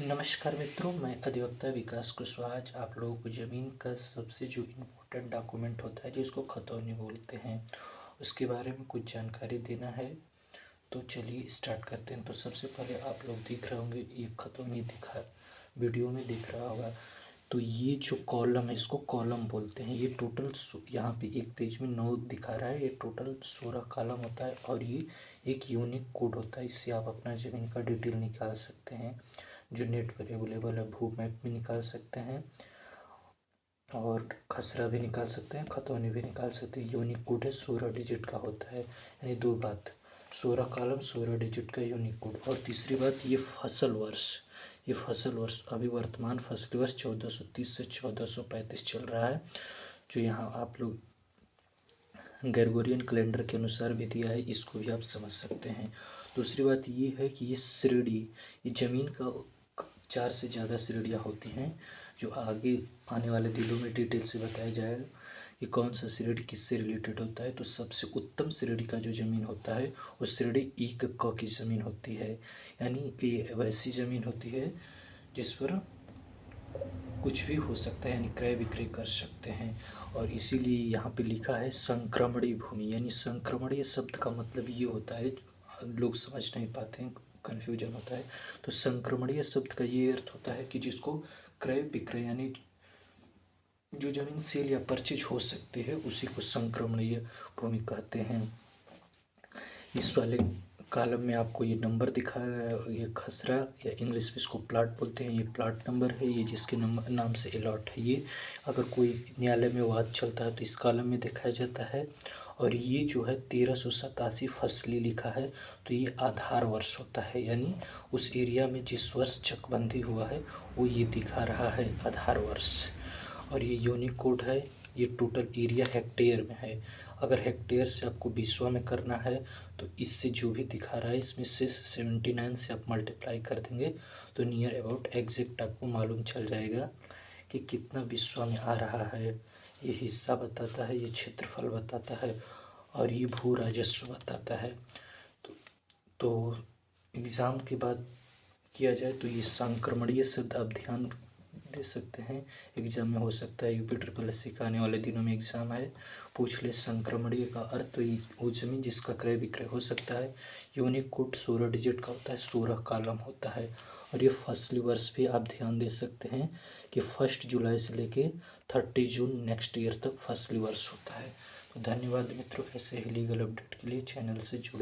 नमस्कार मित्रों, मैं अधिवक्ता विकास कुशवाहा आज आप लोगों को ज़मीन का सबसे जो इम्पोर्टेंट डॉक्यूमेंट होता है जिसको खतौनी बोलते हैं उसके बारे में कुछ जानकारी देना है। तो चलिए स्टार्ट करते हैं। तो सबसे पहले आप लोग दिख रहे होंगे, ये खतौनी दिखा वीडियो में दिख रहा होगा। तो ये जो कॉलम है इसको कॉलम बोलते हैं। ये टोटल यहाँ पे एक पेज में 9 दिखा रहा है, ये टोटल 16 कॉलम होता है और ये एक यूनिक कोड होता है। इससे आप अपना ज़मीन का डिटेल निकाल सकते हैं, जो नेट पर अवेलेबल है। भू मैप भी निकाल सकते हैं और खसरा भी निकाल सकते हैं, खतौनी भी निकाल सकते हैं। यूनिक कोड है, 16 डिजिट का होता है। यानी दो बात, 16 कॉलम 16 डिजिट का यूनिक कोड। और तीसरी बात, ये फसल वर्ष, ये फसल वर्ष अभी वर्तमान फसल वर्ष 1430 से 1435 चल रहा है, जो यहाँ आप लोग ग्रेगोरियन कैलेंडर के अनुसार भी दिया है। इसको भी आप समझ सकते हैं। दूसरी बात ये है कि ये श्रेणी, ये ज़मीन का 4 से ज़्यादा श्रेणियाँ होती हैं, जो आगे आने वाले दिनों में डिटेल से बताया जाएगा कि कौन सा श्रेणी किससे रिलेटेड होता है। तो सबसे उत्तम श्रेणी का जो ज़मीन होता है वो श्रेणी एक क की ज़मीन होती है। यानी ये वैसी ज़मीन होती है जिस पर कुछ भी हो सकता है, यानी क्रय विक्रय कर सकते हैं। और इसीलिए यहाँ पे लिखा है संक्रमणीय भूमि। यानी संक्रमणीय शब्द का मतलब ये होता है, लोग समझ नहीं पाते हैं, कन्फ्यूजन होता है। तो संक्रमणीय शब्द का ये अर्थ होता है कि जिसको क्रय विक्रय यानी जो जमीन सेल या परचेज हो सकती है उसी को संक्रमणीय भूमि कहते हैं। इस वाले कॉलम में आपको ये नंबर दिखा रहा है, ये खसरा या इंग्लिश में इसको प्लाट बोलते हैं। ये प्लाट नंबर है, ये जिसके नाम से अलॉट है। ये अगर कोई न्यायालय में वाद चलता है तो इस कॉलम में दिखाया जाता है। और ये जो है 1387 फसली लिखा है, तो ये आधार वर्ष होता है। यानी उस एरिया में जिस वर्ष चकबंदी हुआ है वो ये दिखा रहा है, आधार वर्ष। और ये यूनिक कोड है, ये टोटल एरिया हेक्टेयर में है। अगर हेक्टेयर से आपको बिस्वा में करना है तो इससे जो भी दिखा रहा है इसमें से 79 से आप मल्टीप्लाई कर देंगे तो नियर अबाउट एग्जैक्ट आपको मालूम चल जाएगा कि कितना बिस्वा में आ रहा है। ये हिस्सा बताता है, ये क्षेत्रफल बताता है और ये भू राजस्व बताता है। तो एग्ज़ाम के बाद किया जाए तो ये संक्रमणीय शब्द आप ध्यान दे सकते हैं। एग्जाम में हो सकता है, यूपी ट्रिपल एस सी का आने वाले दिनों में एग्जाम है, पूछ ले संक्रमणीय का अर्थ। तो वो जमीन जिसका क्रय विक्रय हो सकता है। यूनिक कोड 16 डिजिट का होता है, 16 कॉलम होता है। और ये फसली वर्ष भी आप ध्यान दे सकते हैं कि 1 जुलाई से लेके 30 जून नेक्स्ट ईयर तक फसली वर्ष होता है। तो धन्यवाद मित्रों, ऐसे ही लीगल अपडेट के लिए चैनल से जुड़े।